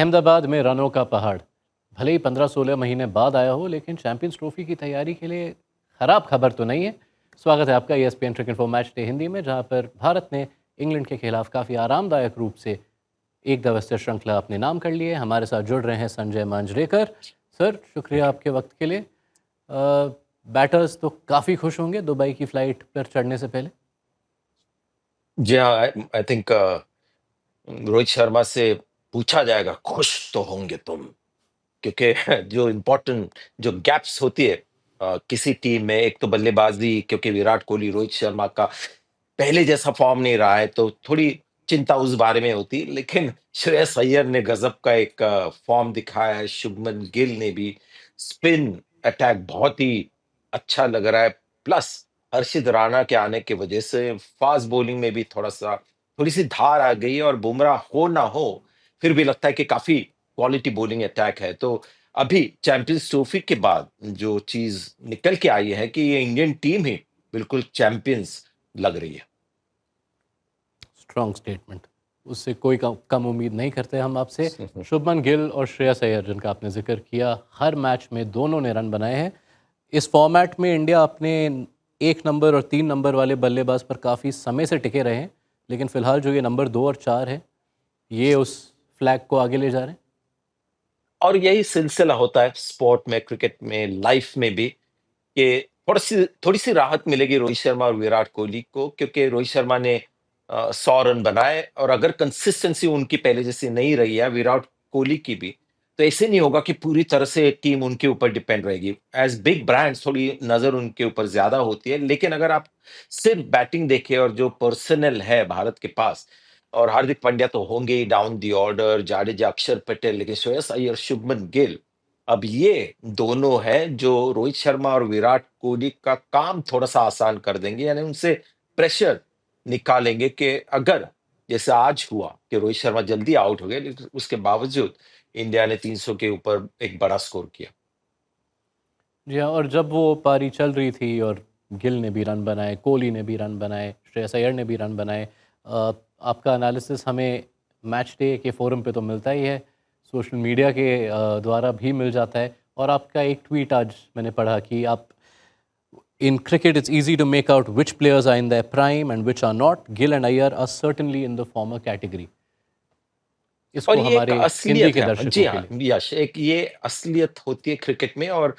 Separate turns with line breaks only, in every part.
अहमदाबाद में रनों का पहाड़। भले ही 15-16 महीने बाद आया हो, लेकिन चैंपियंस ट्रॉफी की तैयारी के लिए खराब खबर तो नहीं है। स्वागत है आपका ESPN cricket for match day Hindi में, जहां पर भारत ने इंग्लैंड के खिलाफ काफ़ी आरामदायक रूप से एक दिवसीय श्रृंखला अपने नाम कर लिए। हमारे साथ जुड़ रहे हैं संजय मांजरेकर। सर, शुक्रिया आपके वक्त के लिए। बैटर्स तो काफ़ी खुश होंगे दुबई की फ़्लाइट पर चढ़ने से पहले।
जी हाँ, आई थिंक रोहित शर्मा से पूछा जाएगा, खुश तो होंगे तुम, क्योंकि जो इम्पोर्टेंट जो गैप्स होती है किसी टीम में, एक तो बल्लेबाजी, क्योंकि विराट कोहली, रोहित शर्मा का पहले जैसा फॉर्म नहीं रहा है, तो थोड़ी चिंता उस बारे में होती। लेकिन श्रेयस अय्यर ने गजब का एक फॉर्म दिखाया है, शुभमन गिल ने भी। स्पिन अटैक बहुत ही अच्छा लग रहा है। प्लस हर्षित राणा के आने की वजह से फास्ट बॉलिंग में भी थोड़ी सी धार आ गई है, और बुमराह हो ना हो, फिर भी लगता है कि काफी क्वालिटी बॉलिंग अटैक है। तो अभी चैंपियंस ट्रॉफी के बाद जो चीज निकल के आई है कि ये इंडियन टीम ही बिल्कुल चैंपियंस लग रही है।
Strong statement. उससे कोई कम उम्मीद नहीं करते हम आपसे। शुभमन गिल और श्रेयस अय्यर, जिनका आपने जिक्र किया, हर मैच में दोनों ने रन बनाए हैं। इस फॉर्मेट में इंडिया अपने 1 नंबर और 3 नंबर वाले बल्लेबाज पर काफ़ी समय से टिके रहे हैं, लेकिन फिलहाल जो ये नंबर 2 और 4 है, ये उस फ्लैग को आगे ले जा रहे हैं।
और यही सिलसिला होता है स्पोर्ट में, क्रिकेट में, लाइफ में भी, कि थोड़ी सी राहत मिलेगी रोहित शर्मा और विराट कोहली को, क्योंकि रोहित शर्मा ने 100 रन बनाए, और अगर कंसिस्टेंसी उनकी पहले जैसी नहीं रही है, विराट कोहली की भी, तो ऐसे नहीं होगा कि पूरी तरह से टीम उनके ऊपर डिपेंड रहेगी। एज बिग ब्रांड्स थोड़ी नजर उनके ऊपर ज्यादा होती है, लेकिन अगर आप सिर्फ बैटिंग देखें और जो पर्सनल है भारत के पास, और हार्दिक पांड्या तो होंगे ही डाउन दी ऑर्डर, जाडेजा, अक्षर पटेल, लेकिन श्रेयस अय्यर, शुभमन गिल, अब ये दोनों हैं जो रोहित शर्मा और विराट कोहली का काम थोड़ा-सा आसान कर देंगे, यानी उनसे प्रेशर निकालेंगे कि अगर जैसे आज हुआ कि रोहित शर्मा जल्दी आउट हो गए, लेकिन उसके बावजूद इंडिया ने 300 के ऊपर एक बड़ा स्कोर किया।
जी हाँ, और जब वो पारी चल रही थी और गिल ने भी रन बनाए, कोहली ने भी रन बनाए, श्रेयस अय्यर ने भी रन बनाए, आपका एनालिसिस हमें मैच डे के फोरम पे तो मिलता ही है, सोशल मीडिया के द्वारा भी मिल जाता है। और आपका एक ट्वीट आज मैंने पढ़ा कि आप, in cricket it's easy to make out which players are in their prime and which are not. Gill and Iyer are certainly in the former category.
और
इसको
ये एक
हमारे हिंदी
असलियत
के
है। जी
दर्शकों के
हाँ,
लिए।
यश, एक ये असलियत होती है क्रिकेट में। और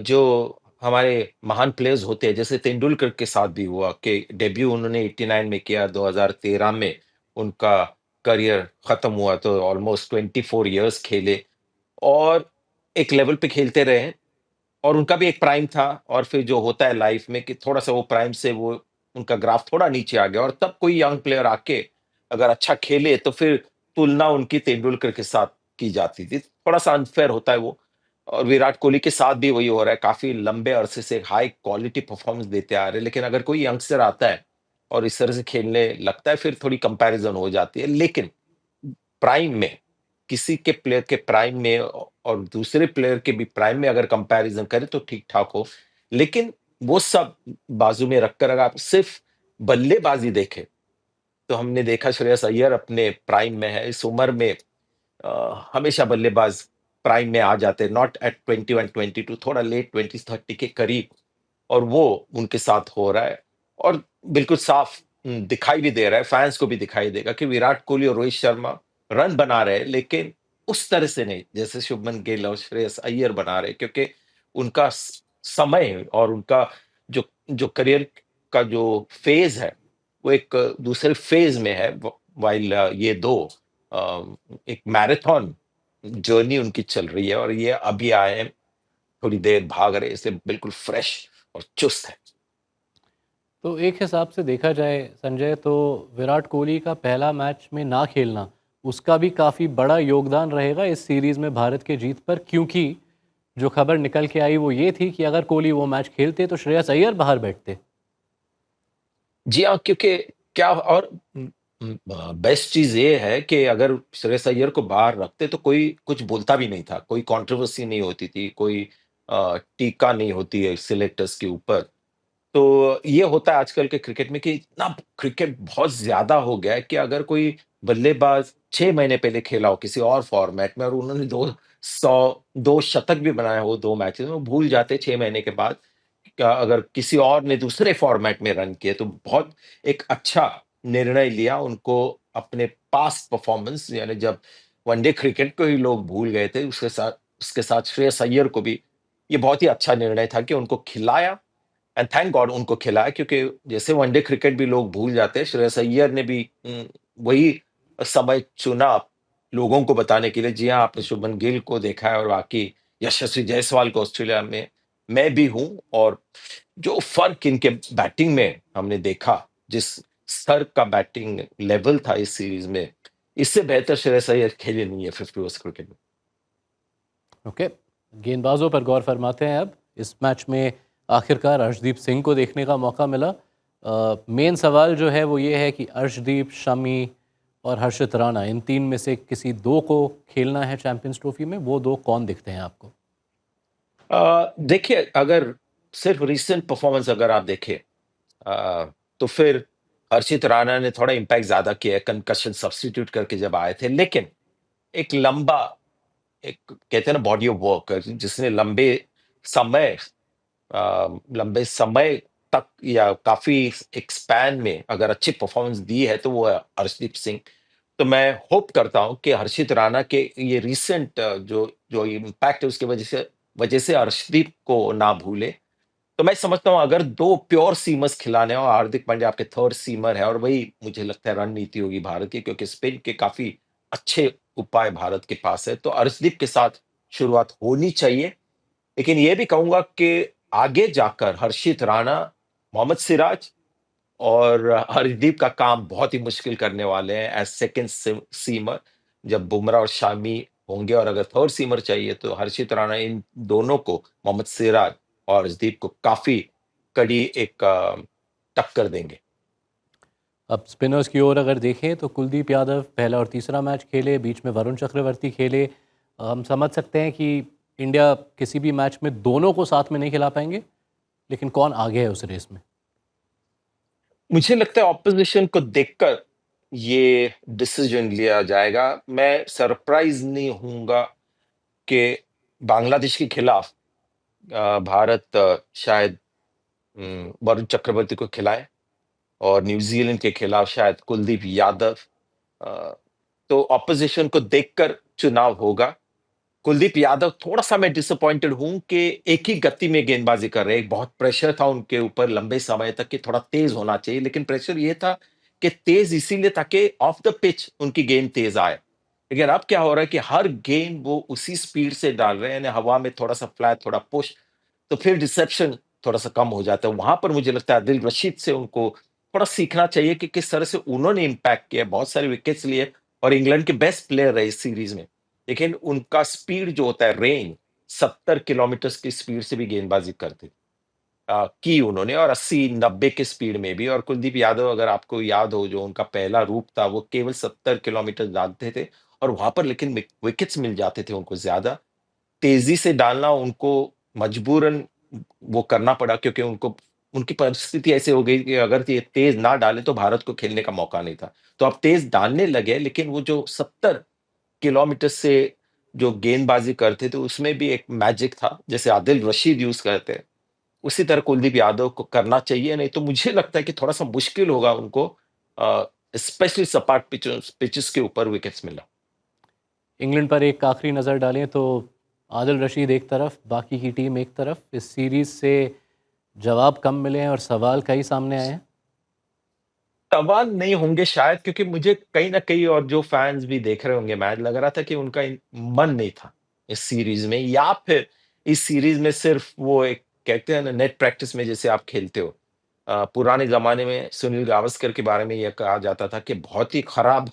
जो हमारे महान प्लेयर्स होते हैं, जैसे तेंदुलकर के साथ भी हुआ कि डेब्यू उन्होंने 89 में किया, 2013 में उनका करियर खत्म हुआ, तो ऑलमोस्ट 24 इयर्स खेले, और एक लेवल पे खेलते रहे हैं। और उनका भी एक प्राइम था, और फिर जो होता है लाइफ में कि थोड़ा-सा वो प्राइम से वो उनका ग्राफ थोड़ा नीचे आ गया, और तब कोई यंग प्लेयर आके अगर अच्छा खेले, तो फिर तुलना उनकी तेंदुलकर के साथ की जाती थी। थोड़ा-सा अनफेयर होता है वो। और विराट कोहली के साथ भी वही हो रहा है, काफ़ी लंबे अरसे से हाई क्वालिटी परफॉर्मेंस देते आ रहे हैं। लेकिन अगर कोई यंगस्टर आता है और इस तरह से खेलने लगता है, फिर थोड़ी कंपैरिज़न हो जाती है। लेकिन प्राइम में, किसी के प्लेयर के प्राइम में और दूसरे प्लेयर के भी प्राइम में अगर कंपैरिजन करें, तो ठीक-ठाक हो। लेकिन वो सब बाजू में रखकर अगर आप सिर्फ बल्लेबाजी देखें, तो हमने देखा श्रेयस अय्यर अपने प्राइम में है। इस उम्र में हमेशा बल्लेबाज प्राइम में आ जाते हैं, नॉट एट 21, 22, थोड़ा लेट 20s, 30 के करीब, और वो उनके साथ हो रहा है। और बिल्कुल साफ दिखाई भी दे रहा है, फैन्स को भी दिखाई देगा कि विराट कोहली और रोहित शर्मा रन बना रहे हैं, लेकिन उस तरह से नहीं, जैसे शुभमन गिल और श्रेयस अय्यर बना रहे हैं, क्योंकि उनका समय और उनका जो जो करियर का जो फेज़ है, वो एक दूसरे फेज़ में है। व्हाइल ये 2 एक मैराथन जर्नी उनकी चल रही है, और ये अभी आए हैं, थोड़ी देर भाग रहे हैं, इसलिए बिल्कुल फ्रेश और चुस्त है।
तो एक हिसाब से देखा जाए संजय, तो विराट कोहली का पहला मैच में ना खेलना, उसका भी काफ़ी बड़ा योगदान रहेगा इस सीरीज़ में भारत के जीत पर, क्योंकि जो खबर निकल के आई वो ये थी कि अगर कोहली वो मैच खेलते तो श्रेयस अय्यर बाहर बैठते।
जी हाँ, क्योंकि क्या, और बेस्ट चीज़ ये है कि अगर श्रेयस अय्यर को बाहर रखते, तो कोई कुछ बोलता भी नहीं था, कोई कंट्रोवर्सी नहीं होती थी, कोई टीका नहीं होती है सिलेक्टर्स के ऊपर। तो ये होता है आजकल के क्रिकेट में कि इतना क्रिकेट बहुत ज़्यादा हो गया है कि अगर कोई बल्लेबाज 6 महीने पहले खेला हो किसी और फॉर्मेट में और उन्होंने 2 शतक भी बनाए हो 2 मैचेज़ में, वो भूल जाते हैं 6 महीने के बाद क्या अगर किसी और ने दूसरे फॉर्मेट में रन किए, तो बहुत एक अच्छा निर्णय लिया उनको अपने पास्ट परफॉर्मेंस यानी जब वनडे क्रिकेट को ही लोग भूल गए थे, उसके साथ श्रेयस अय्यर को भी ये बहुत ही अच्छा निर्णय था कि उनको खिलाया एंड थैंक गॉड उनको खिलाया क्योंकि जैसे वनडे क्रिकेट भी लोग भूल जाते हैं, श्रेयस अय्यर ने भी वही समय चुना लोगों को बताने के लिए, जी हाँ, आपने शुभमन गिल को देखा है और बाकी यशस्वी जायसवाल को ऑस्ट्रेलिया में मैं भी हूँ और जो फ़र्क इनके बैटिंग में हमने देखा, जिस स्तर का बैटिंग लेवल था इस सीरीज़ में, इससे बेहतर श्रेयस अय्यर खेले नहीं है 50 ओवर्स क्रिकेट में।
ओके, गेंदबाजों पर गौर फरमाते हैं अब। इस मैच में आखिरकार अर्शदीप सिंह को देखने का मौका मिला। मेन सवाल जो है वो ये है कि अर्शदीप, शमी और हर्षित राणा, इन तीन में से किसी दो को खेलना है चैंपियंस ट्रॉफी में, वो दो कौन दिखते हैं आपको?
देखिए अगर सिर्फ़ रीसेंट परफ़ॉर्मेंस अगर आप देखें तो फिर हर्षित राणा ने थोड़ा इम्पैक्ट ज़्यादा किया है कंकशन सब्स्टिट्यूट करके जब आए थे। लेकिन एक लंबा एक कहते हैं ना बॉडी ऑफ वर्क जिसने समय लंबे समय तक या काफ़ी एक स्पैन में अगर अच्छी परफ़ॉर्मेंस दी है तो वो है हर्षदीप सिंह। तो मैं होप करता हूँ कि हर्षित राणा के ये रीसेंट जो जो इम्पैक्ट है उसकी वजह से अर्शदीप को ना भूले। तो मैं समझता हूँ अगर 2 प्योर सीमर्स खिलाने हो, हार्दिक पांड्या आपके थर्ड सीमर है और वही मुझे लगता है रणनीति होगी भारत की क्योंकि स्पिन के काफ़ी अच्छे उपाय भारत के पास है। तो अर्शदीप के साथ शुरुआत होनी चाहिए। लेकिन ये भी कहूँगा कि आगे जाकर हर्षित राणा, मोहम्मद सिराज और हरदीप का काम बहुत ही मुश्किल करने वाले हैं एज़ सेकंड सीमर जब बुमराह और शामी होंगे और अगर थर्ड सीमर चाहिए तो हर्षित राणा इन दोनों को मोहम्मद सिराज और अर्शदीप को काफ़ी कड़ी एक टक्कर देंगे।
अब स्पिनर्स की ओर अगर देखें तो कुलदीप यादव पहला और तीसरा मैच खेले, बीच में वरुण चक्रवर्ती खेले। हम समझ सकते हैं कि इंडिया किसी भी मैच में दोनों को साथ में नहीं खिला पाएंगे, लेकिन कौन आगे है उस रेस में?
मुझे लगता है ऑपोज़िशन को देखकर ये डिसीजन लिया जाएगा। मैं सरप्राइज़ नहीं होऊँगा कि बांग्लादेश के खिलाफ भारत शायद वरुण चक्रवर्ती को खिलाए। और न्यूज़ीलैंड के खिलाफ शायद कुलदीप यादव अ, तो ऑपोज़िशन को देखकर चुनाव होगा। कुलदीप यादव थोड़ा-सा मैं डिसअपॉइंटेड हूँ कि एक ही गति में गेंदबाज़ी कर रहे हैं। एक बहुत प्रेशर था उनके ऊपर लंबे समय तक कि थोड़ा तेज़ होना चाहिए, लेकिन प्रेशर ये था कि तेज़ इसीलिए ताकि ऑफ द पिच उनकी गेंद तेज़ आए। लेकिन अब क्या हो रहा है कि हर गेंद वो उसी स्पीड से डाल रहे हैं, यानी हवा में थोड़ा-सा फ्लैट, थोड़ा पुश तो फिर रिसेप्शन थोड़ा-सा कम हो जाता है। वहाँ पर मुझे लगता है आदिल रशीद से उनको थोड़ा सीखना चाहिए कि किस तरह से उन्होंने इम्पैक्ट किया, बहुत सारे विकेट्स लिए और इंग्लैंड के बेस्ट प्लेयर रहे इस सीरीज़ में। लेकिन उनका स्पीड जो होता है रेंज 70 किलोमीटर्स की स्पीड से भी गेंदबाज़ी करते की उन्होंने और 80-90 के स्पीड में भी और कुलदीप यादव अगर आपको याद हो जो उनका पहला रूप था, वो केवल 70 किलोमीटर दागते थे और वहाँ पर लेकिन विकेट्स मिल जाते थे उनको ज़्यादा। तेज़ी से डालना उनको मजबूरन वो करना पड़ा क्योंकि उनको उनकी परिस्थिति ऐसी हो गई कि अगर ये तेज़ ना डाले तो भारत को खेलने का मौका नहीं था। तो अब तेज़ डालने लगे लेकिन वो जो 70 किलोमीटर से जो गेंदबाज़ी करते थे उसमें भी एक मैजिक था, जैसे आदिल रशीद यूज़ करते हैं। उसी तरह कुलदीप यादव को करना चाहिए, नहीं तो मुझे लगता है कि थोड़ा-सा मुश्किल होगा उनको स्पेशली सपाट पिचेस के ऊपर विकेट्स मिलना।
इंग्लैंड पर एक आखिरी नज़र डालें तो आदिल रशीद एक तरफ, बाकी की टीम एक तरफ। इस सीरीज़ से जवाब कम मिले हैं और सवाल कई सामने आए हैं।
सवाल नहीं होंगे शायद क्योंकि मुझे कहीं न कहीं और जो फैन्स भी देख रहे होंगे मैच लग रहा था कि उनका मन नहीं था इस सीरीज़ में या फिर इस सीरीज़ में सिर्फ़ वो एक कहते हैं ना नेट प्रैक्टिस में जैसे आप खेलते हो। पुराने ज़माने में सुनील गावस्कर के बारे में ये कहा जाता था कि बहुत ही खराब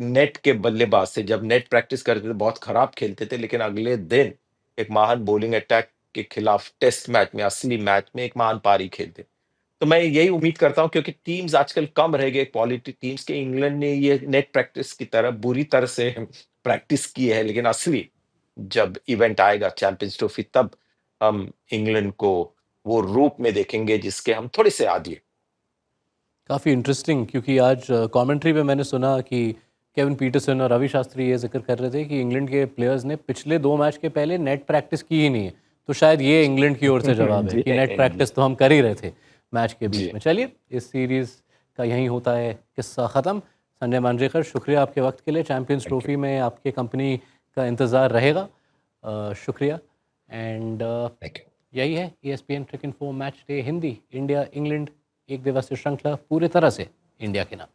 नेट के बल्लेबाज थे। जब नेट प्रैक्टिस करते थे बहुत खराब खेलते थे लेकिन अगले दिन एक महान बॉलिंग अटैक के खिलाफ टेस्ट मैच में, असली मैच में एक महान पारी खेलते। तो मैं यही उम्मीद करता हूँ क्योंकि टीम्स आजकल कम रह गए क्वालिटी टीम्स के इंग्लैंड ने ये नेट प्रैक्टिस की तरह बुरी तरह से प्रैक्टिस की है लेकिन असली जब इवेंट आएगा चैंपियंस ट्रॉफी तब हम इंग्लैंड को वो रूप में देखेंगे जिसके हम थोड़े से आदी हैं।
काफ़ी इंटरेस्टिंग, क्योंकि आज कमेंट्री में मैंने सुना कि केविन पीटरसन और रवि शास्त्री ये जिक्र कर रहे थे कि इंग्लैंड के प्लेयर्स ने पिछले 2 मैच के पहले नेट प्रैक्टिस की ही नहीं है। तो शायद ये इंग्लैंड की ओर से जवाब है
जी,
कि नेट
जी,
प्रैक्टिस तो हम कर ही रहे थे मैच के बीच
जी।
में। चलिए, इस सीरीज़ का यहीं होता है किस्सा ख़त्म। संजय मांजरेकर, शुक्रिया आपके वक्त के लिए। चैंपियंस
थैंक यू,
ट्रॉफी में आपके कंपनी का इंतज़ार रहेगा। शुक्रिया। And
thank you.
यही है ESPN Cricinfo match day Hindi. India England एक दिवसीय श्रृंखला पूरी तरह से इंडिया के नाम।